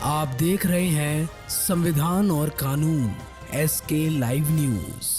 आप देख रहे हैं संविधान और कानून SK लाइव न्यूज।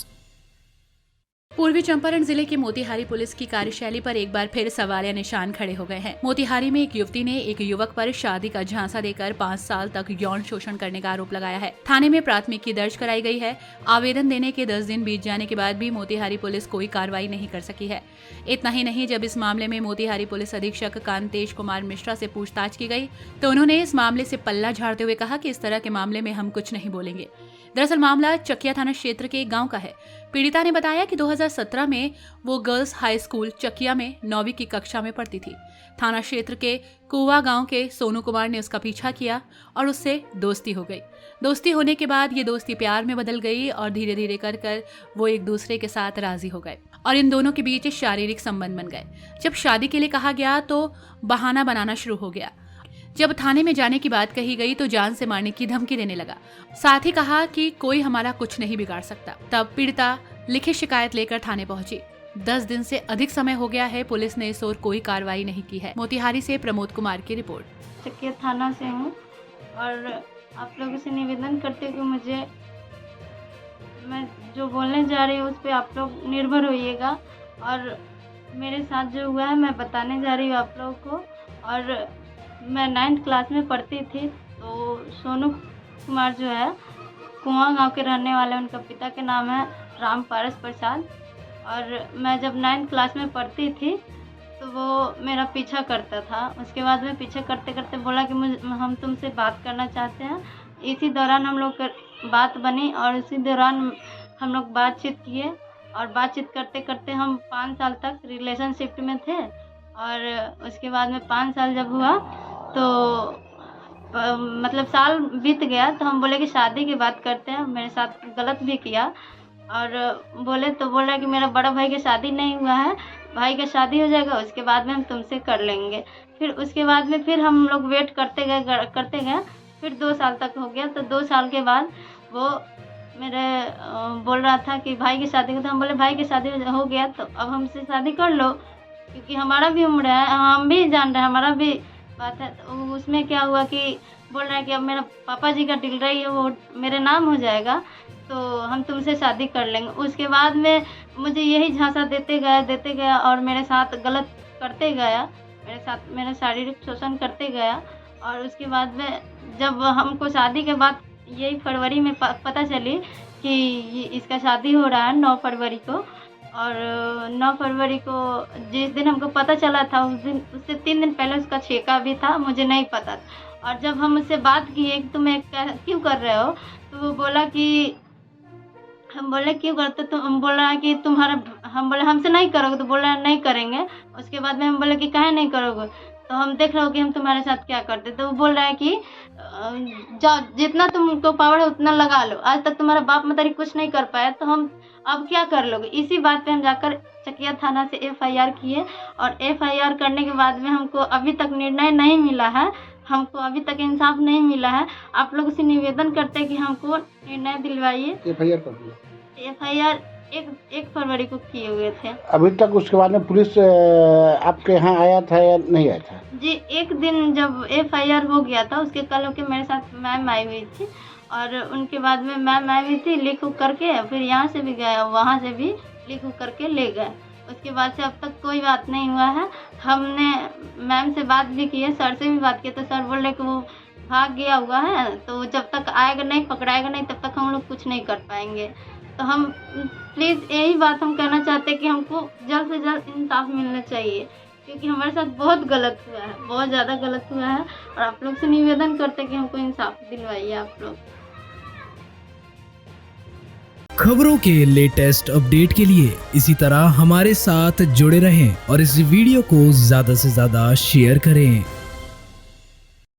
पूर्वी चंपारण जिले की मोतिहारी पुलिस की कार्यशैली पर एक बार फिर सवालिया निशान खड़े हो गए हैं। मोतिहारी में एक युवती ने एक युवक पर शादी का झांसा देकर 5 साल तक यौन शोषण करने का आरोप लगाया है। थाने में प्राथमिकी दर्ज कराई गई है। आवेदन देने के 10 दिन बीत जाने के बाद भी मोतिहारी पुलिस कोई कार्रवाई नहीं कर सकी है। इतना ही नहीं, जब इस मामले में मोतिहारी पुलिस अधीक्षक कांतेश कुमार मिश्रा से पूछताछ की गई तो उन्होंने इस मामले से पल्ला झाड़ते हुए कहा कि इस तरह के मामले में हम कुछ नहीं बोलेंगे। दरअसल मामला चकिया थाना क्षेत्र के एक गांव का है। पीड़िता ने बताया कि 2017 में वो गर्ल्स हाई स्कूल चकिया में 9वीं की कक्षा में पढ़ती थी। थाना क्षेत्र के कुआ गांव के सोनू कुमार ने उसका पीछा किया और उससे दोस्ती हो गई। दोस्ती होने के बाद ये दोस्ती प्यार में बदल गई और धीरे धीरे कर वो एक दूसरे के साथ राजी हो गए और इन दोनों के बीच शारीरिक संबंध बन गए। जब शादी के लिए कहा गया तो बहाना बनाना शुरू हो गया। जब थाने में जाने की बात कही गई तो जान से मारने की धमकी देने लगा। साथ ही कहा कि कोई हमारा कुछ नहीं बिगाड़ सकता। तब पीड़िता लिखित शिकायत लेकर थाने पहुंची। 10 दिन से अधिक समय हो गया है, पुलिस ने इस ओर कोई कार्रवाई नहीं की है। मोतिहारी से प्रमोद कुमार की रिपोर्ट। चकिया थाना से हूँ और आप लोगों से निवेदन करते कि मुझे, मैं जो बोलने जा रही हूँ उस पर आप लोग निर्भर होइएगा। और मेरे साथ जो हुआ है मैं बताने जा रही हूँ आप लोगों को। और मैं 9th क्लास में पढ़ती थी तो सोनू कुमार जो है कुआं गांव के रहने वाले, उनका पिता के नाम है राम पारस प्रसाद। और मैं जब 9th क्लास में पढ़ती थी तो वो मेरा पीछा करता था। उसके बाद में पीछा करते करते बोला कि हम तुमसे बात करना चाहते हैं। इसी दौरान हम लोग बात बनी और इसी दौरान हम लोग बातचीत किए और बातचीत करते करते हम 5 साल तक रिलेशनशिप में थे। और उसके बाद में 5 साल जब हुआ तो मतलब साल बीत गया तो हम बोले कि शादी की बात करते हैं। मेरे साथ गलत भी किया और बोले तो बोल रहा है कि मेरा बड़ा भाई की शादी नहीं हुआ है, भाई का शादी हो जाएगा उसके बाद में हम तुमसे कर लेंगे। फिर उसके बाद में फिर हम लोग वेट करते गए। फिर 2 साल तक हो गया। तो 2 साल के बाद वो मेरे बोल रहा था कि भाई की शादी को, तो हम बोले भाई की शादी हो गया तो अब हमसे शादी कर लो, क्योंकि हमारा भी उम्र है, हम भी जान रहे हैं, हमारा भी बात है। तो उसमें क्या हुआ कि बोल रहा है कि अब मेरा पापा जी का डिलीवरी है वो मेरे नाम हो जाएगा तो हम तुमसे शादी कर लेंगे। उसके बाद में मुझे यही झांसा देते गया और मेरे साथ गलत करते गया, मेरे साथ मेरा शारीरिक शोषण करते गया। और उसके बाद में जब हमको शादी के बाद यही फरवरी में पता चली कि इसका शादी हो रहा है 9 फरवरी को। और 9 फरवरी को जिस दिन हमको पता चला था उससे 3 दिन पहले उसका छेका भी था, मुझे नहीं पता था। और जब हम उससे बात किए कि तुम क्यों कर रहे हो, तो वो बोला कि हम बोले क्यों करते, तो हम बोल रहा है कि तुम्हारा, हम बोले हमसे नहीं करोगे, तो बोल रहा है नहीं करेंगे। उसके बाद में हम बोले कि काहे नहीं करोगे, तो हम देख रहे हो कि हम तुम्हारे साथ क्या करते। तो वो बोल रहा है कि जाओ जितना तुमको पावर है उतना लगा लो, आज तक तुम्हारा बाप मतारी कुछ नहीं कर पाया तो हम अब क्या कर लोगे। इसी बात पे हम जाकर चकिया थाना से FIR किए और FIR करने के बाद में हमको अभी तक निर्णय नहीं मिला है, हमको अभी तक इंसाफ नहीं मिला है। आप लोगों से निवेदन करते हैं कि हमको निर्णय दिलवाइए। FIR कर दिया? FIR 1 फरवरी को किए हुए थे। अभी तक उसके बाद में पुलिस आपके यहाँ आया था या नहीं आया था? जी, एक दिन जब FIR हो गया था उसके कल होके मेरे साथ मैम आई हुई थी और उनके बाद में मैम आई हुई थी, लिख करके फिर यहाँ से भी गया, वहाँ से भी लिख करके ले गए। उसके बाद से अब तक कोई बात नहीं हुआ है। हमने मैम से बात भी की है, सर से भी बात की, तो सर बोल रहे कि वो भाग गया हुआ है, तो जब तक आएगा नहीं, पकड़ाएगा नहीं, तब तक हम लोग कुछ नहीं कर पाएंगे। तो हम प्लीज़ यही बात हम कहना चाहते हैं कि हमको जल्द से जल्द इंसाफ मिलना चाहिए, क्योंकि हमारे साथ बहुत गलत हुआ है, बहुत ज़्यादा गलत हुआ है। और आप लोग से निवेदन करते हैं कि हमको इंसाफ दिलवाइए आप लोग। खबरों के लेटेस्ट अपडेट के लिए इसी तरह हमारे साथ जुड़े रहें और इस वीडियो को ज्यादा से ज्यादा शेयर करें।